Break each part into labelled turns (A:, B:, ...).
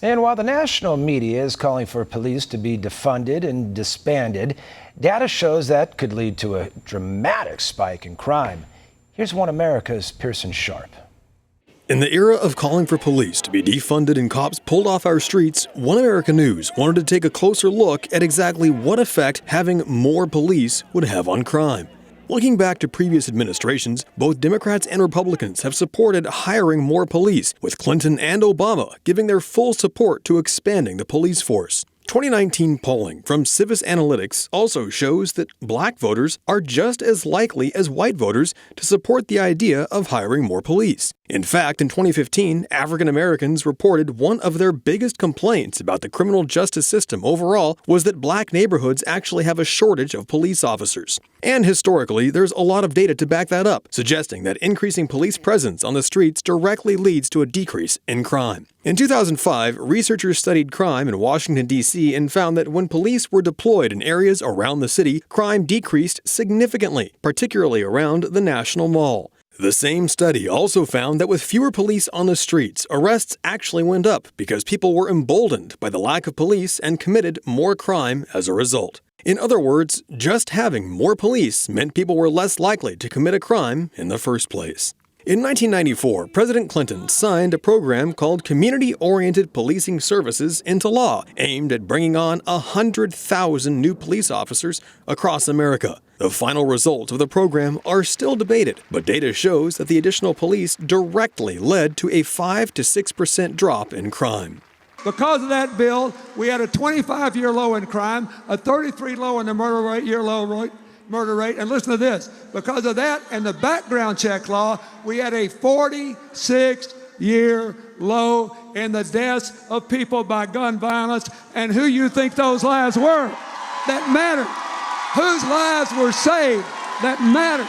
A: And while the national media is calling for police to be defunded and disbanded, data shows that could lead to a dramatic spike in crime. Here's One America's Pearson Sharp.
B: In the era of calling for police to be defunded and cops pulled off our streets, One America News wanted to take a closer look at exactly what effect having more police would have on crime. Looking back to previous administrations, both Democrats and Republicans have supported hiring more police, with Clinton and Obama giving their full support to expanding the police force. 2019 polling from Civis Analytics also shows that black voters are just as likely as white voters to support the idea of hiring more police. In fact, in 2015, African Americans reported one of their biggest complaints about the criminal justice system overall was that black neighborhoods actually have a shortage of police officers. And historically, there's a lot of data to back that up, suggesting that increasing police presence on the streets directly leads to a decrease in crime. In 2005, researchers studied crime in Washington, D.C. and found that when police were deployed in areas around the city, crime decreased significantly, particularly around the National Mall. The same study also found that with fewer police on the streets, arrests actually went up because people were emboldened by the lack of police and committed more crime as a result. In other words, just having more police meant people were less likely to commit a crime in the first place. In 1994, President Clinton signed a program called Community-Oriented Policing Services into law, aimed at bringing on 100,000 new police officers across America. The final results of the program are still debated, but data shows that the additional police directly led to a 5 to 6% drop in crime.
C: Because of that bill, we had a 25-year low in crime, a 33 low in the murder rate, and listen to this. Because of that and the background check law, we had a 46-year low in the deaths of people by gun violence. And who you think those lives were that mattered? Whose lives were saved that mattered?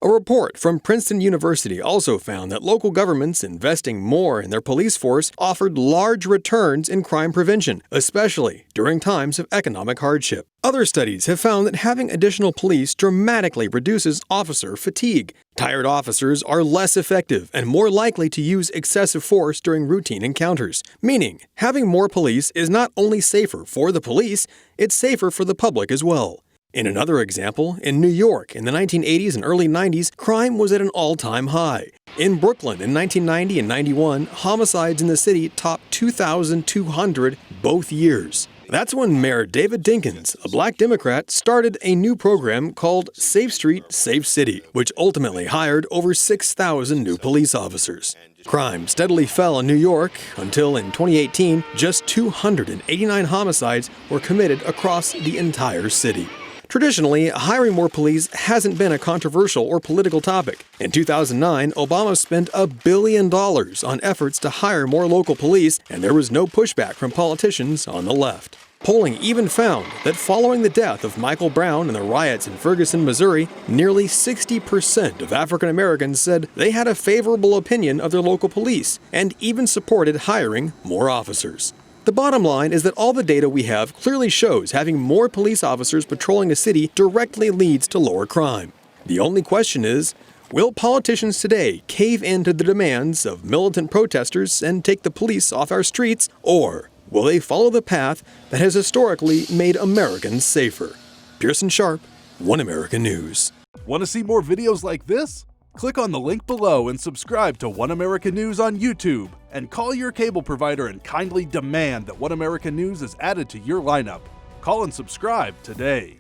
B: A report from Princeton University also found that local governments investing more in their police force offered large returns in crime prevention, especially during times of economic hardship. Other studies have found that having additional police dramatically reduces officer fatigue. Tired officers are less effective and more likely to use excessive force during routine encounters, meaning having more police is not only safer for the police, it's safer for the public as well. In another example, in New York in the 1980s and early 90s, crime was at an all-time high. In Brooklyn in 1990 and 91, homicides in the city topped 2,200 both years. That's when Mayor David Dinkins, a black Democrat, started a new program called Safe Street, Safe City, which ultimately hired over 6,000 new police officers. Crime steadily fell in New York until in 2018, just 289 homicides were committed across the entire city. Traditionally, hiring more police hasn't been a controversial or political topic. In 2009, Obama spent $1 billion on efforts to hire more local police, and there was no pushback from politicians on the left. Polling even found that following the death of Michael Brown and the riots in Ferguson, Missouri, nearly 60% of African Americans said they had a favorable opinion of their local police and even supported hiring more officers. The bottom line is that all the data we have clearly shows having more police officers patrolling a city directly leads to lower crime. The only question is, will politicians today cave in to the demands of militant protesters and take the police off our streets, or will they follow the path that has historically made Americans safer? Pearson Sharp, One America News.
D: Want to see more videos like this? Click on the link below and subscribe to One America News on YouTube, and call your cable provider and kindly demand that One America News is added to your lineup. Call and subscribe today.